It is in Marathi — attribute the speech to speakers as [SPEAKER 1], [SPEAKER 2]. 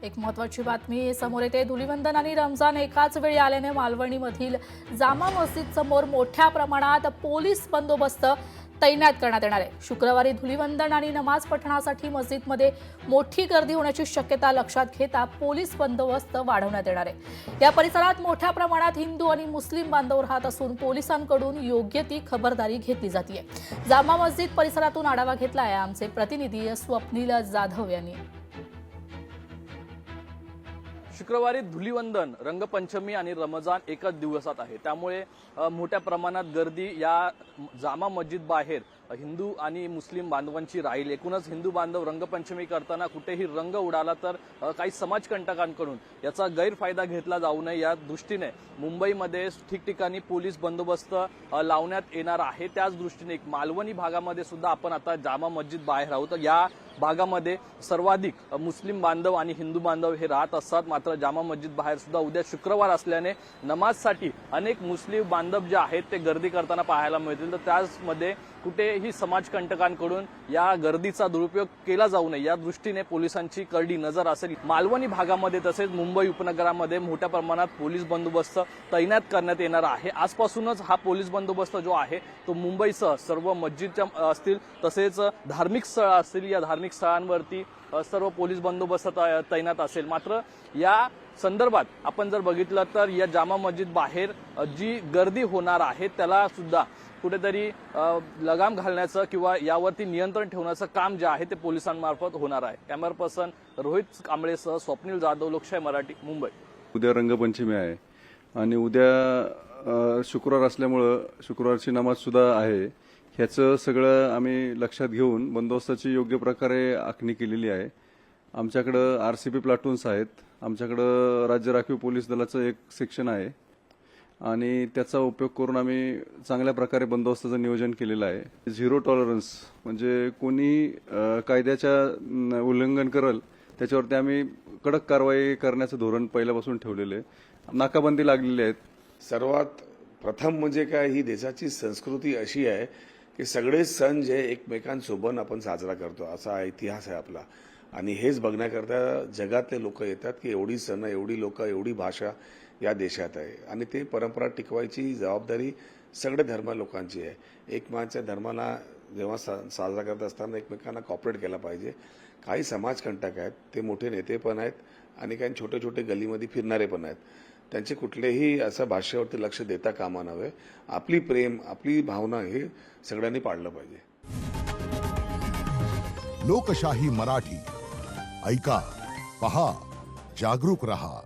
[SPEAKER 1] एक महत्त्वाची बातमी समोर येते। धुलीवंदन आणि रमजान एकाच वेळी आल्याने मालवणीमधील जामा मस्जिद समोर मोठ्या प्रमाणात पोलीस बंदोबस्त तैनात करण्यात येणार आहे। शुक्रवारी धुलीवंदन आणि नमाज पठणासाठी मस्जिदमध्ये मोठी गर्दी होण्याची शक्यता लक्षात घेता पोलीस बंदोबस्त वाढवण्यात येणार आहे। या परिसरात मोठ्या प्रमाणात हिंदू आणि मुस्लिम बांधव राहत असून पोलिसांकडून योग्य ती खबरदारी घेतली जाते। जामा मस्जिद परिसरातून आढावा घेतला आहे आमचे प्रतिनिधी स्वप्नील जाधव यांनी।
[SPEAKER 2] शुक्रवारी धुलीवंदन, रंगपंचमी आणि रमजान एकाच दिवसात आहे, त्यामुळे मोठ्या प्रमाणात गर्दी या जामा मस्जिद बाहेर हिंदू आणि मुस्लिम बांधवांची राहील। एकूणच हिंदू बांधव रंगपंचमी करताना कुठेही रंग उडाला तर काही समाजकंटकांकडून याचा गैरफायदा घेतला जाऊ नये या दृष्टीने मुंबईमध्ये ठिकठिकाणी पोलीस बंदोबस्त लावण्यात येणार आहे। त्याच दृष्टीने एक मालवणी भागामध्ये सुद्धा आपण आता जामा मस्जिद बाहेर आहोत। या भागामध्ये सर्वाधिक मुस्लिम बांधव आणि हिंदू बांधव हे राहत असतात। मात्र जामा मस्जिद बाहेर सुद्धा उद्या शुक्रवार असल्याने नमाजसाठी अनेक मुस्लिम बांधव जे आहेत ते गर्दी करताना पाहायला मिळतील। तर त्याचमध्ये कुठेही समाजकंटकांकडून या गर्दीचा दुरुपयोग केला जाऊ नये या दृष्टीने पोलिसांची करडी नजर असेल। मालवणी भागामध्ये तसेच मुंबई उपनगरामध्ये मोठ्या प्रमाणात पोलीस बंदोबस्त तैनात करण्यात येणार आहे। आजपासूनच हा पोलीस बंदोबस्त जो आहे तो मुंबईसह सर्व मस्जिदच्या असतील तसेच धार्मिक स्थळ असतील या धार्मिक स्थळांवरती सर्व पोलीस बंदोबस्त तैनात असेल। मात्र या संदर्भात आपण जर बघितलं तर या जामा मस्जिद बाहेर जी गर्दी होणार आहे त्याला सुद्धा कुठेतरी लगाम घालण्याचं किंवा यावरती नियंत्रण ठेवण्याचं काम जे आहे ते पोलिसांमार्फत होणार आहे। कॅमेरा पर्सन रोहित कांबळेसह स्वप्नील जाधव, लोकशाही मराठी, मुंबई।
[SPEAKER 3] उद्या रंगपंचमी आहे आणि उद्या शुक्रवार असल्यामुळं शुक्रवारची नमाज सुद्धा आहे। ह्याचं सगळं आम्ही लक्षात घेऊन बंदोबस्ताची योग्य प्रकारे आखणी केलेली आहे। आमच्याकडं RCP प्लाटून्स आहेत, आमच्याकडं राज्य राखीव पोलीस दलाचं एक सेक्शन आहे आणि त्याचा उपयोग करून आम्ही चांगल्या प्रकारे बंदोबस्ताचं नियोजन केलेलं आहे। झिरो टॉलरन्स म्हणजे कोणी कायद्याच्या उल्लंघन करेल त्याच्यावरती आम्ही कडक कारवाई करण्याचं धोरण पहिल्यापासून ठेवलेलं आहे। नाकाबंदी लागलेली आहेत।
[SPEAKER 4] सर्वात प्रथम म्हणजे काय, ही देशाची संस्कृती अशी आहे की सगळे सण जे एकमेकांसोबत आपण साजरा करतो असा इतिहास आहे आपला आणि हेच बघण्याकरता जगातले लोक येतात की एवढी सण, एवढी लोक, एवढी भाषा या देशात आहे आणि ते परंपरा टिकवायची जबाबदारी सगळे धर्म लोकांची आहे। एकमेकांच्या धर्माला जेव्हा साजरा करत असताना एकमेकांना कॉपरेट केला पाहिजे। काही समाजकंटक आहेत, ते मोठे नेते पण आहेत आणि काही छोटे छोटे गलीमध्ये फिरणारे पण आहेत, त्यांचे कुठलेही असं भाषेवरती लक्ष देता कामा नये। आपली प्रेम, आपली भावना हे सगळ्यांनी पाळलं पाहिजे।
[SPEAKER 5] लोकशाही मराठी ऐका, पहा, जागरूक रहा।